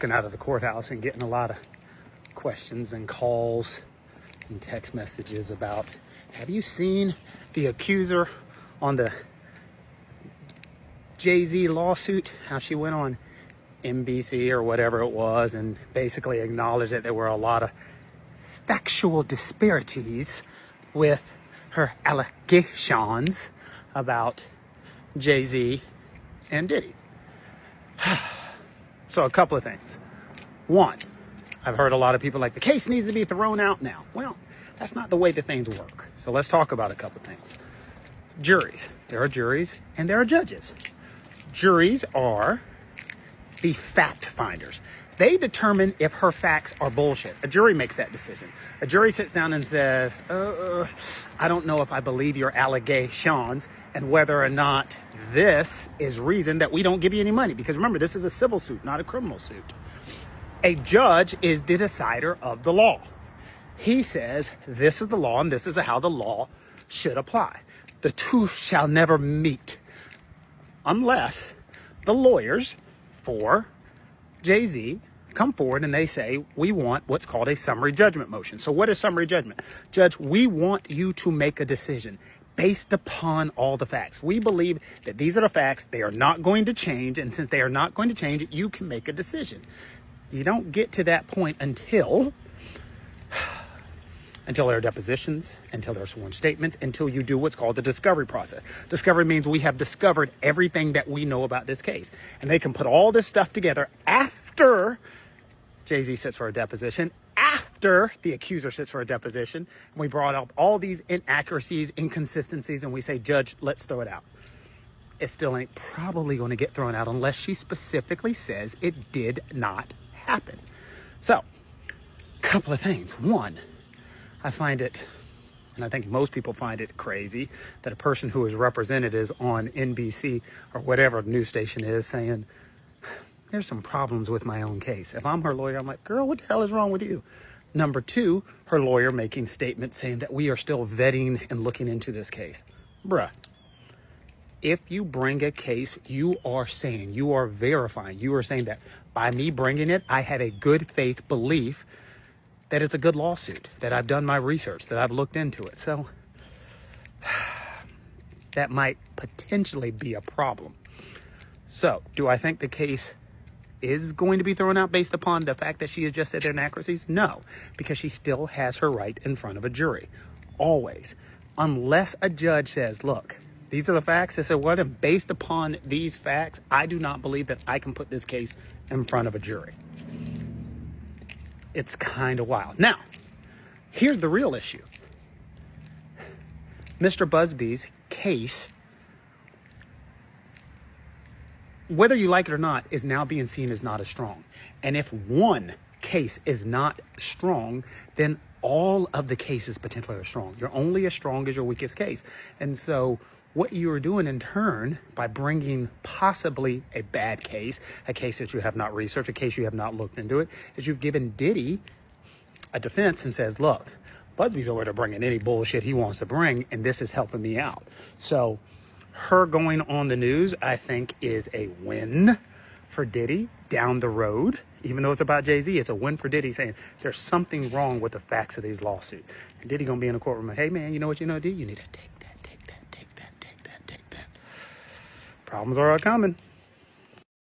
Out of the courthouse and getting a lot of questions and calls and text messages about, have you seen the accuser on the Jay-Z lawsuit? How she went on NBC or whatever it was and basically acknowledged that there were a lot of factual disparities with her allegations about Jay-Z and Diddy. So a couple of things. One, I've heard a lot of people like, the case needs to be thrown out now. Well, that's not the way that things work. So let's talk about a couple of things. Juries. There are juries and there are judges. Juries are the fact finders. They determine if her facts are bullshit. A jury makes that decision. A jury sits down and says, I don't know if I believe your allegations and whether or not this is reason that we don't give you any money. Because remember, this is a civil suit, not a criminal suit. A judge is the decider of the law. He says, this is the law and this is how the law should apply. The two shall never meet unless the lawyers for Jay-Z come forward and they say, we want what's called a summary judgment motion. So what is summary judgment? Judge, we want you to make a decision based upon all the facts. We believe that these are the facts. They are not going to change. And since they are not going to change, you can make a decision. You don't get to that point until there are depositions, until there are sworn statements, until you do what's called the discovery process. Discovery means we have discovered everything that we know about this case. And they can put all this stuff together after Jay-Z sits for a deposition, after the accuser sits for a deposition, and we brought up all these inaccuracies, inconsistencies, and we say, Judge, let's throw it out. It still ain't probably going to get thrown out unless she specifically says it did not happen. So, a couple of things. One, I find it, and I think most people find it crazy, that a person who is represented is on NBC or whatever news station is saying, there's some problems with my own case. If I'm her lawyer, I'm like, girl, what the hell is wrong with you? Number two, her lawyer making statements saying that we are still vetting and looking into this case. Bruh, if you bring a case, you are saying, you are verifying, you are saying that by me bringing it, I have a good faith belief that it's a good lawsuit, that I've done my research, that I've looked into it. So that might potentially be a problem. So do I think the case is going to be thrown out based upon the fact that she has just said there are inaccuracies? No, because she still has her right in front of a jury. Always. Unless a judge says, look, these are the facts. They said, what? And based upon these facts, I do not believe that I can put this case in front of a jury. It's kind of wild. Now, here's the real issue. Mr. Busby's case, whether you like it or not, is now being seen as not as strong. And if one case is not strong, then all of the cases potentially are strong. You're only as strong as your weakest case. And so what you are doing in turn by bringing possibly a bad case, a case that you have not researched, a case you have not looked into it, is you've given Diddy a defense and says, look, Busby's over there bringing any bullshit he wants to bring, and this is helping me out. So her going on the news, I think, is a win for Diddy down the road. Even though it's about Jay-Z, it's a win for Diddy saying there's something wrong with the facts of these lawsuits. And Diddy gonna be in the courtroom, hey man, you know what you know, D? You need to take that. Problems are coming.